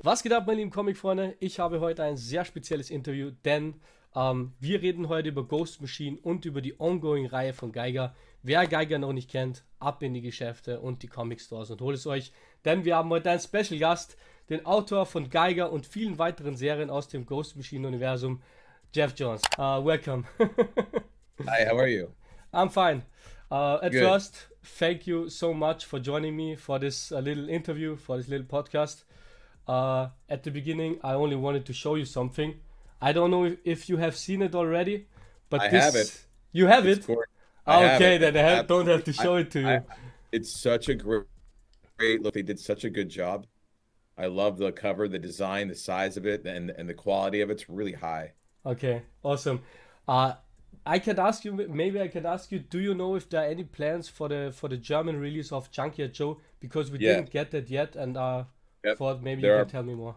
Was geht ab, meine lieben Comic-Freunde? Ich habe heute ein sehr spezielles Interview, denn wir reden heute über Ghost Machine und über die Ongoing-Reihe von Geiger. Wer Geiger noch nicht kennt, ab in die Geschäfte und die Comic-Stores und holt es euch, denn wir haben heute einen Special-Gast, den Autor von Geiger und vielen weiteren Serien aus dem Ghost Machine-Universum, Geoff Jones. Welcome. Hi, how are you? I'm fine. At Good. first, thank you so much for joining me for this little interview, for this little podcast. At the beginning, I only wanted to show you something. I don't know if you have seen it already, but I have it. this you have It's it. gorgeous. I have Okay, it. then It's don't have absolutely. to show it to I. you. It's such a great look. They did such a good job. I love the cover, the design, the size of it, and the quality of it's really high. Okay, awesome. Uh, I can ask you, maybe I can ask you, do you know if there are any plans for the German release of Junkyard Joe? Because we Yeah. didn't get that yet, and Yep. thought maybe you There can are. tell me more.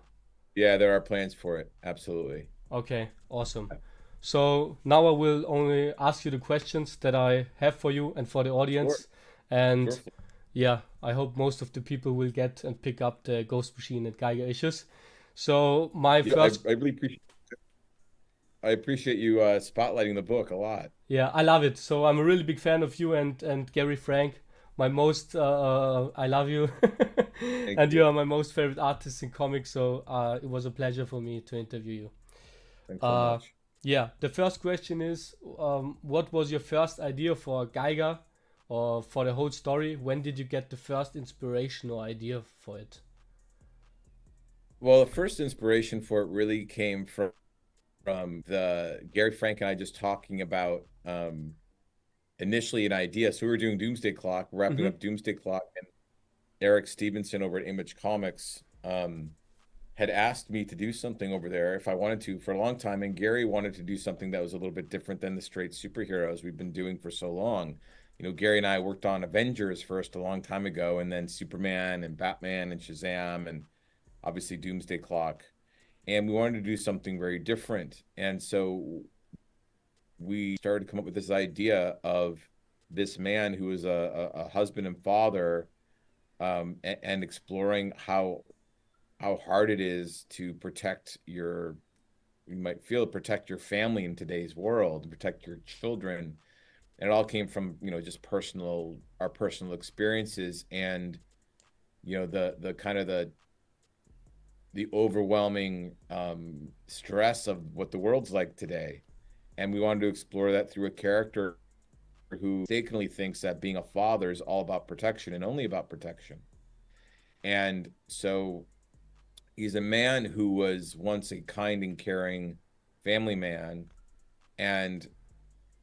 Yeah, there are plans for it. Absolutely. Okay, awesome. So now I will only ask you the questions that I have for you and for the Sure. audience. Sure. And yeah, I hope most of the people will get and pick up the Ghost Machine and Geiger issues. So my Yeah, I, first, I really appreciate. I appreciate you spotlighting the book a lot. yeah, I love it. So I'm a really big fan of you and Gary Frank. My most, I love you, Thank and you you. are my most favorite artist in comics. So it was a pleasure for me to interview you. Thanks so Uh, much. yeah, the first question is, what was your first idea for Geiger or for the whole story? When did you get the first inspiration or idea for it? Well, the first inspiration for it really came from the Gary Frank and I just talking about initially an idea. So we were doing Doomsday Clock, wrapping Mm-hmm. up Doomsday Clock, and Eric Stevenson over at Image Comics had asked me to do something over there if I wanted to for a long time. And Gary wanted to do something that was a little bit different than the straight superheroes we've been doing for so long. You know, Gary and I worked on Avengers first a long time ago, and then Superman and Batman and Shazam, and obviously Doomsday Clock. And we wanted to do something very different. And so we started to come up with this idea of this man who is a husband and father, and exploring how hard it is to protect your, you might feel, protect your family in today's world, protect your children. And it all came from, just our personal experiences, and the kind of the overwhelming stress of what the world's like today. And we wanted to explore that through a character who mistakenly thinks that being a father is all about protection and only about protection. And so he's a man who was once a kind and caring family man, and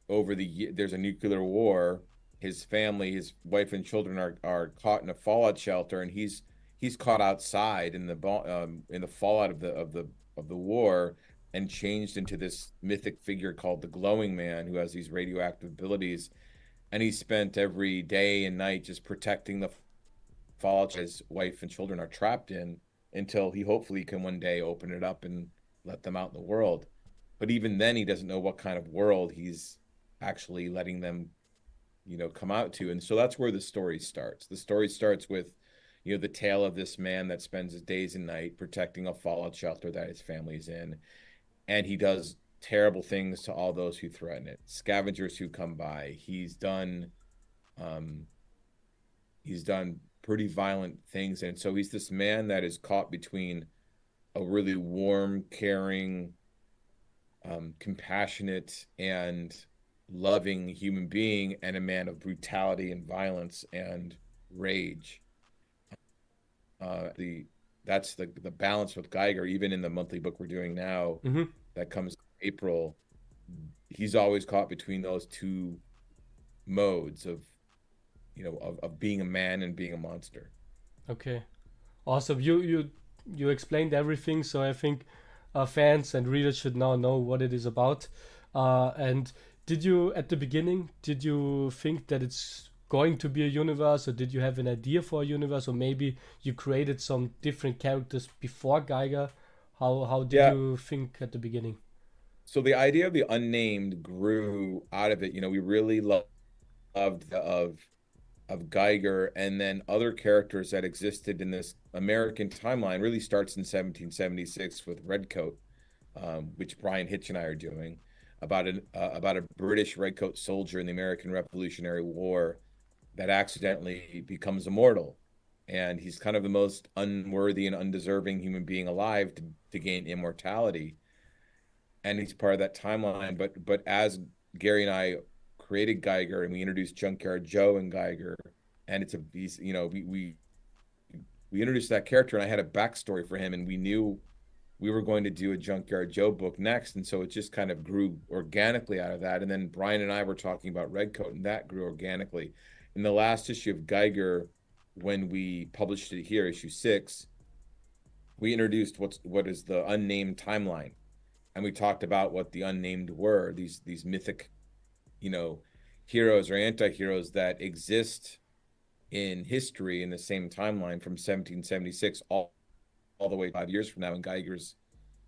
there's a nuclear war. His family, his wife and children are caught in a fallout shelter, and he's caught outside in the fallout of the war, and changed into this mythic figure called the Glowing Man, who has these radioactive abilities. And he spent every day and night just protecting the fallout his wife and children are trapped in, until he hopefully can one day open it up and let them out in the world. But even then, he doesn't know what kind of world he's actually letting them, come out to. And so that's where the story starts. The story starts with, the tale of this man that spends his days and night protecting a fallout shelter that his family's in. And he does terrible things to all those who threaten it. Scavengers who come by. Um, he's done pretty violent things. And so he's this man that is caught between a really warm, caring, compassionate, and loving human being, and a man of brutality and violence and rage. The That's the balance with Geiger. Even in the monthly book we're doing now, Mm-hmm. that comes in April, he's always caught between those two modes of being a man and being a monster. Okay, awesome. You explained everything, so I think fans and readers should now know what it is about. And did you, at the beginning, did you think that it's going to be a universe, or did you have an idea for a universe, or maybe you created some different characters before Geiger? How did Yeah. you think at the beginning? So the idea of the unnamed grew out of it. We really loved of of Geiger and then other characters that existed in this American timeline really starts in 1776 with Redcoat, which Brian Hitch and I are doing, about a British Redcoat soldier in the American Revolutionary War that accidentally becomes immortal. And he's kind of the most unworthy and undeserving human being alive to gain immortality. And he's part of that timeline. But as Gary and I created Geiger and we introduced Junkyard Joe and Geiger, and it's a he's you know we introduced that character and I had a backstory for him and we knew we were going to do a Junkyard Joe book next, and so it just kind of grew organically out of that. And then Brian and I were talking about Redcoat, and that grew organically. In the last issue of Geiger, when we published it here, issue 6, we introduced what is the unnamed timeline, and we talked about what the unnamed were, these mythic, you know, heroes or anti-heroes that exist in history in the same timeline from 1776 all the way 5 years from now in Geiger's,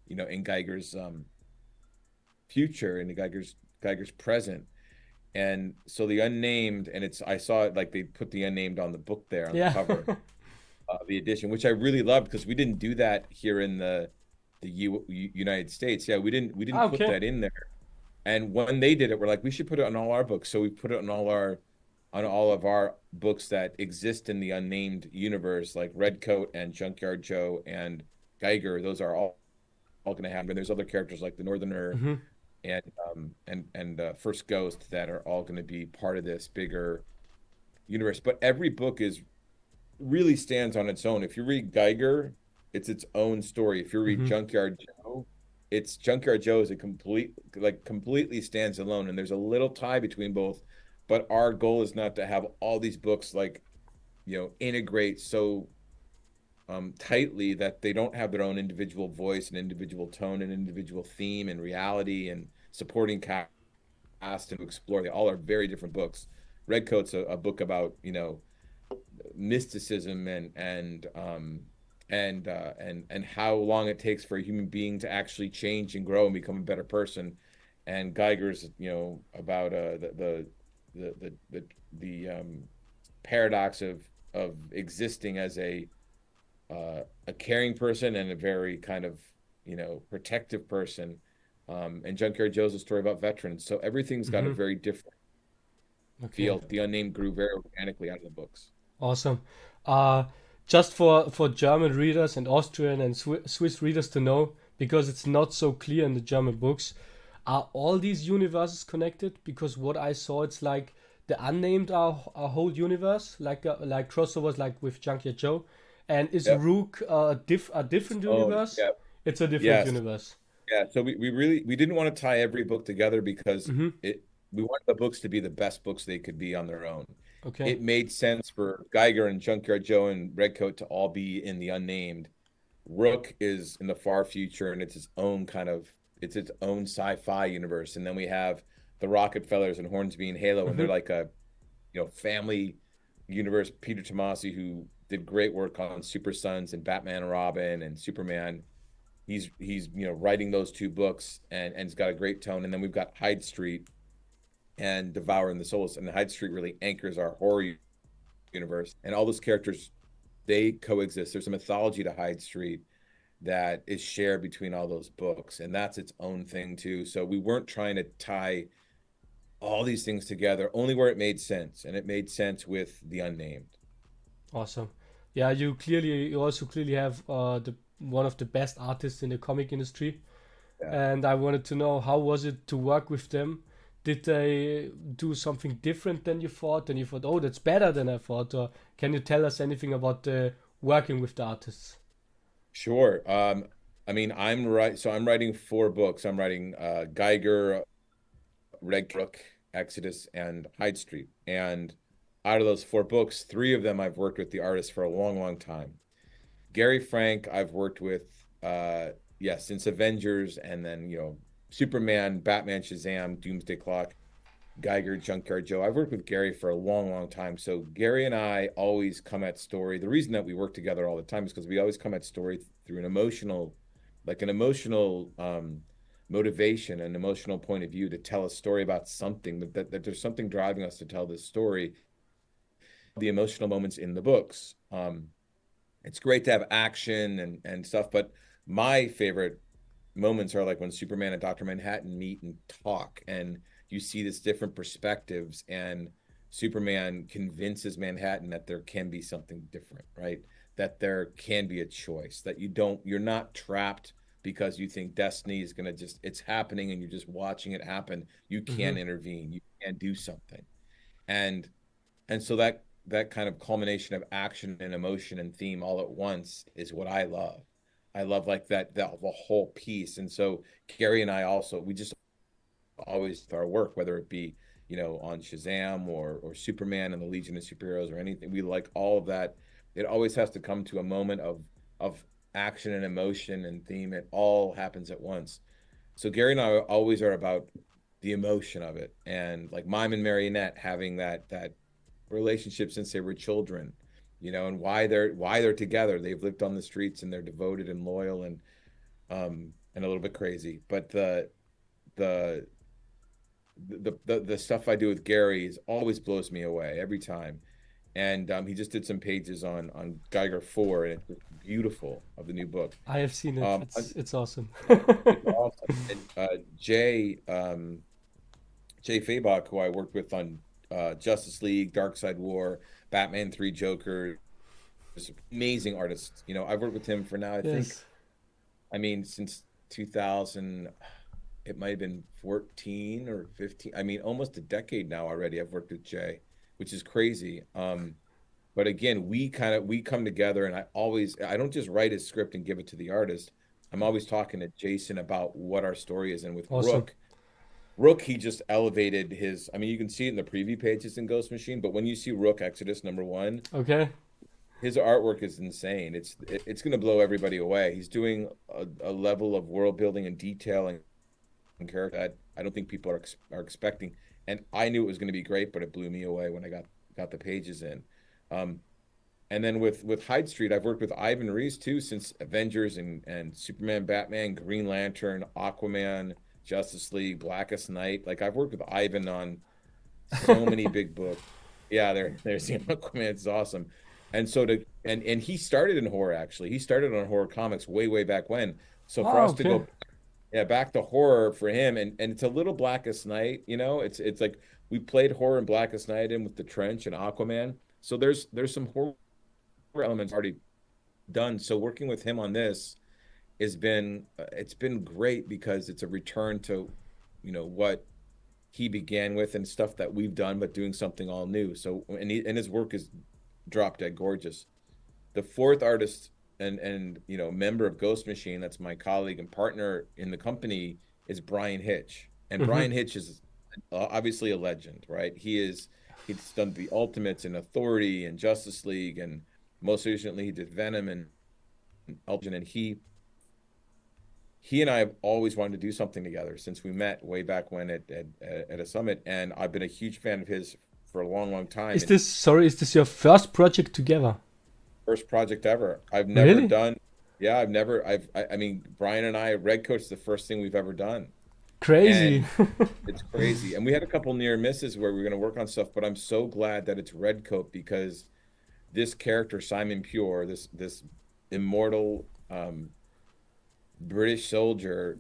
in Geiger's future, and Geiger's present. And so the unnamed, and I saw it, like they put the unnamed on the book there on the cover of the edition, which I really loved because we didn't do that here in the United States. Yeah, we didn't put that in there. And when they did it, we're like, we should put it on all our books. So we put it on all of our books that exist in the unnamed universe, like Redcoat and Junkyard Joe and Geiger. Those are all going to happen. And there's other characters like the Northerner and First Ghost that are all going to be part of this bigger universe. But every book really stands on its own. If you read Geiger, it's its own story. If you read Junkyard Joe, Junkyard Joe is completely stands alone, and there's a little tie between both. But our goal is not to have all these books integrate so tightly that they don't have their own individual voice and individual tone and individual theme and reality and supporting cast and explore. They all are very different books. Redcoat's a book about mysticism and how long it takes for a human being to actually change and grow and become a better person. And Geiger's about the paradox of existing as a caring person and a very kind of protective person. And Junkyard Joe's a story about veterans. So everything's got a very different feel. The unnamed grew very organically out of the books. Awesome. Just for German readers and Austrian and Swiss readers to know, because it's not so clear in the German books, are all these universes connected? Because what I saw, it's like the unnamed are a whole universe, like crossovers, like with Junkyard Joe. And is Rook a different universe? Yeah. It's a different universe. Yeah. So we didn't want to tie every book together because we want the books to be the best books they could be on their own. Okay. It made sense for Geiger and Junkyard Joe and Redcoat to all be in the unnamed. Rook is in the far future, and it's its own sci-fi universe. And then we have the Rockefellers and Hornsby and Halo, and they're like a family universe. Peter Tomasi, who did great work on Super Sons and Batman and Robin and Superman, he's writing those two books, and it's got a great tone. And then we've got Hyde Street and Devouring the Souls, and Hyde Street really anchors our horror universe. And all those characters, they coexist. There's a mythology to Hyde Street that is shared between all those books, and that's its own thing too. So we weren't trying to tie all these things together, only where it made sense, and it made sense with the unnamed. Awesome. Yeah, you also clearly have one of the best artists in the comic industry, and I wanted to know, how was it to work with them? Did they do something different than you thought? And you thought, oh, that's better than I thought? Or can you tell us anything about working with the artists? Sure. I'm writing 4 books. I'm writing Geiger, Redcoat, Exodus, and Hyde Street. And out of those 4 books, 3 of them I've worked with the artist for a long, long time. Gary Frank, I've worked with since Avengers, and then Superman, Batman, Shazam, Doomsday Clock, Geiger, Junkyard Joe. I've worked with Gary for a long, long time. So Gary and I always come at story. The reason that we work together all the time is because we always come at story through an emotional motivation, an emotional point of view to tell a story about something, that there's something driving us to tell this story. the emotional moments in the books. It's great to have action and stuff, but my favorite moments are like when Superman and Dr. Manhattan meet and talk, and you see this different perspectives, and Superman convinces Manhattan that there can be something different, right? That there can be a choice, that you're not trapped because you think destiny is going to it's happening and you're just watching it happen. You Mm-hmm. can intervene, you can do something. And so that kind of culmination of action and emotion and theme all at once is what I love. I love like that the whole piece. And so Gary and I also, we just always our work, whether it be, on Shazam or Superman and the Legion of Superheroes or anything, we like all of that. It always has to come to a moment of action and emotion and theme. It all happens at once. So Gary and I always are about the emotion of it, and like Mime and Marionette having that relationship since they were children, and why they're together. They've lived on the streets and they're devoted and loyal and a little bit crazy. But the the stuff I do with Gary is always blows me away every time. And he just did some pages on Geiger 4, and it's beautiful, of the new book. I have seen it. Um, It's awesome. it's awesome. And Jay Fabok, who I worked with on Justice League, Dark Side War, Batman 3 Joker, amazing artist. I've worked with him for now, Yes. since 2000, it might have been 14 or 15. Almost a decade now already I've worked with Jay, which is crazy. But again, we come together, and I don't just write a script and give it to the artist. I'm always talking to Jason about what our story is. And with Awesome. Rook, he just elevated his. You can see it in the preview pages in Ghost Machine, but when you see Rook Exodus #1, Okay. his artwork is insane. It's going to blow everybody away. He's doing a level of world building and detailing and character that I don't think people are expecting. And I knew it was going to be great, but it blew me away when I got the pages in. And then with Hyde Street, I've worked with Ivan Reis too, since Avengers and Superman, Batman, Green Lantern, Aquaman, Justice League, Blackest Night. Like, I've worked with Ivan on so many big books. Yeah, there's Aquaman. It's awesome. And so and he started in horror, actually. He started on horror comics way back when. So for Oh, us to okay. go, yeah, back to horror for him, and it's a little Blackest Night, it's like we played horror and Blackest Night in with the Trench and Aquaman. So there's some horror elements already done. So working with him on this it's been great, because it's a return to what he began with and stuff that we've done, but doing something all new. So and his work is drop dead gorgeous. The fourth artist and member of Ghost Machine, that's my colleague and partner in the company, is Brian Hitch. And Mm-hmm. Brian Hitch is obviously a legend, right? He's done the Ultimates and Authority and Justice League, and most recently he did Venom and Elgin. And he and I have always wanted to do something together since we met way back when at a summit. And I've been a huge fan of his for a long time. And Is this your first project together? first project ever. I've never Really? done. Yeah, Brian and I, Redcoat's the first thing we've ever done. Crazy. And it's crazy. And we had a couple near misses where we are going to work on stuff, but I'm so glad that it's Redcoat, because this character, Simon Pure, this immortal British soldier,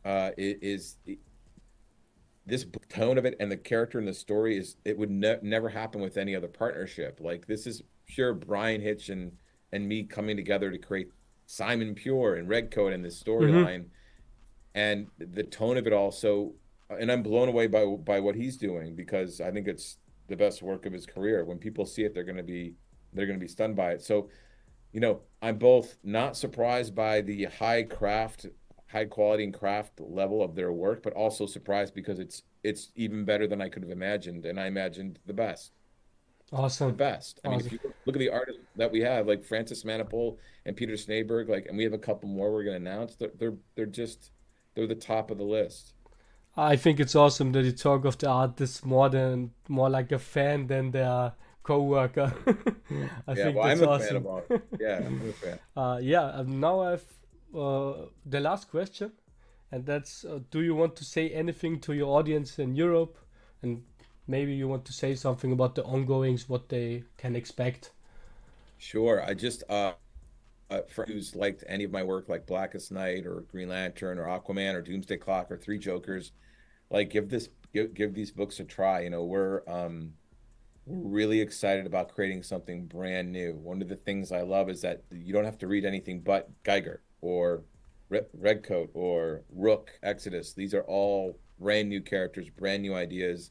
is this tone of it, and the character in the story it would never happen with any other partnership. Like, this is pure Brian Hitch and me coming together to create Simon Pure and Redcoat and this Mm-hmm. storyline, and the tone of it also. And I'm blown away by what he's doing, because I think it's the best work of his career. When people see it, they're gonna be stunned by it. So, I'm both not surprised by the high quality and craft level of their work, but also surprised because it's even better than I could have imagined. And I imagined the Awesome. best. If Awesome. you look at the artists that we have, like Francis Manipul and Peter Snaberg, and we have a couple more we're going to announce. They're the top of the list. I think it's awesome that you talk of the artist more like a fan than their co-worker. I Yeah, think well, that's I'm a fan awesome. of all. Yeah, I'm a fan. Yeah, now I've the last question, and that's do you want to say anything to your audience in Europe? And maybe you want to say something about the ongoings, what they can expect. Sure. I just for who's liked any of my work, like Blackest Night or Green Lantern or Aquaman or Doomsday Clock or Three Jokers, like give these books a try. We're really excited about creating something brand new. One of the things I love is that you don't have to read anything but Geiger or Redcoat or Rook, Exodus. These are all brand new characters, brand new ideas,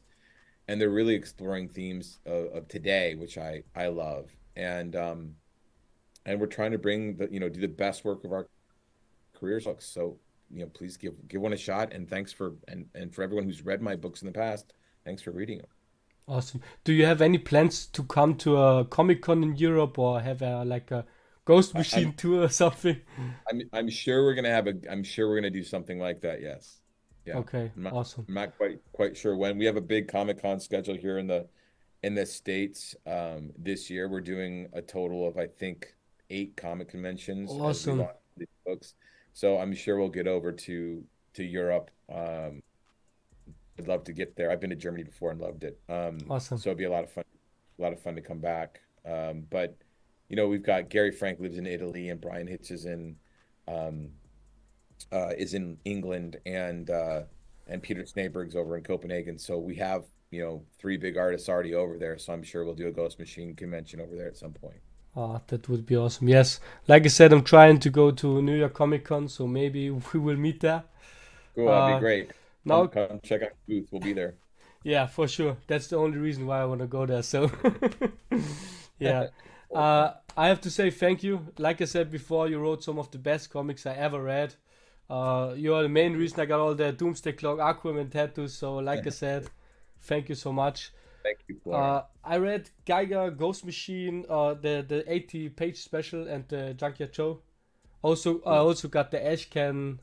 and they're really exploring themes of today, which I love. And we're trying to bring do the best work of our careers. So, please give one a shot. And thanks and for everyone who's read my books in the past, thanks for reading them. Awesome. Do you have any plans to come to a Comic Con in Europe or have like a Ghost I, Machine I'm tour or something? I'm sure we're gonna have a I'm sure we're gonna do something like that. Yes. Yeah. Okay, I'm not awesome. I'm not quite sure when. We have a big Comic Con schedule here in the States. This year we're doing a total of I think 8 comic conventions as we Awesome. launch these books. So I'm sure we'll get over to Europe. I'd love to get there. I've been to Germany before and loved it. Awesome. So it'd be a lot of fun to come back. But we've got Gary Frank lives in Italy, and Brian Hitch um, is in England, and Peter Snaberg's over in Copenhagen. So we have 3 big artists already over there. So I'm sure we'll do a Ghost Machine convention over there at some point. Ah, that would be awesome. Yes, like I said, I'm trying to go to New York Comic Con, so maybe we will meet there. Cool, that'd be Uh, great. Now, Come check out the booth. We'll be there. yeah, for sure. That's the only reason why I want to go there. So, yeah. Awesome. I have to say thank you. Like I said before, you wrote some of the best comics I ever read. You are the main reason I got all the Doomsday Clock Aquaman tattoos. So, like I said, thank you so much. Thank you, Flora. I read Geiger, Ghost Machine, the 80-page special, and the Junkyard Joe. Also, I Cool. also got the Ashcan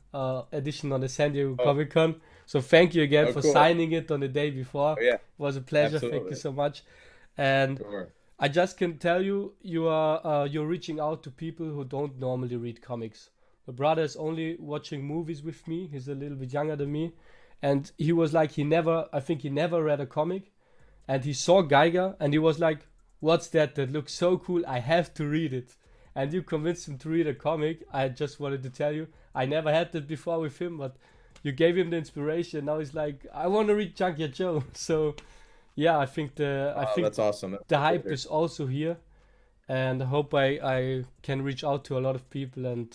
edition on the San Diego Oh, Comic Con. So thank you again oh, for cool. signing it on the day before. Oh, yeah, It was a pleasure. Thank you absolutely. so much. And Sure. I just can tell you, you're reaching out to people who don't normally read comics. My brother is only watching movies with me. He's a little bit younger than me, and he was like, I think he never read a comic, and he saw Geiger, and he was like, "What's that? That looks so cool. I have to read it." And you convinced him to read a comic. I just wanted to tell you, I never had that before with him, but you gave him the inspiration. Now he's like, "I want to read Junkyard Joe." So yeah, I Oh, think that's awesome. That's the great to hype hear. is also here, and I hope I can reach out to a lot of people and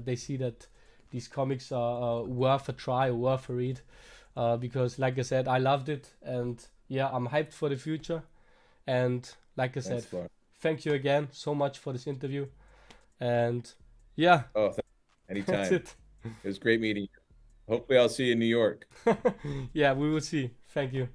they see that these comics are worth a try, worth a read. Because, like I said, I loved it, and yeah, I'm hyped for the future. And like I said, Thanks, Flora. thank you again so much for this interview. And yeah, Oh, that's anytime. it. It was great meeting you. Hopefully, I'll see you in New York. Yeah, we will see. Thank you.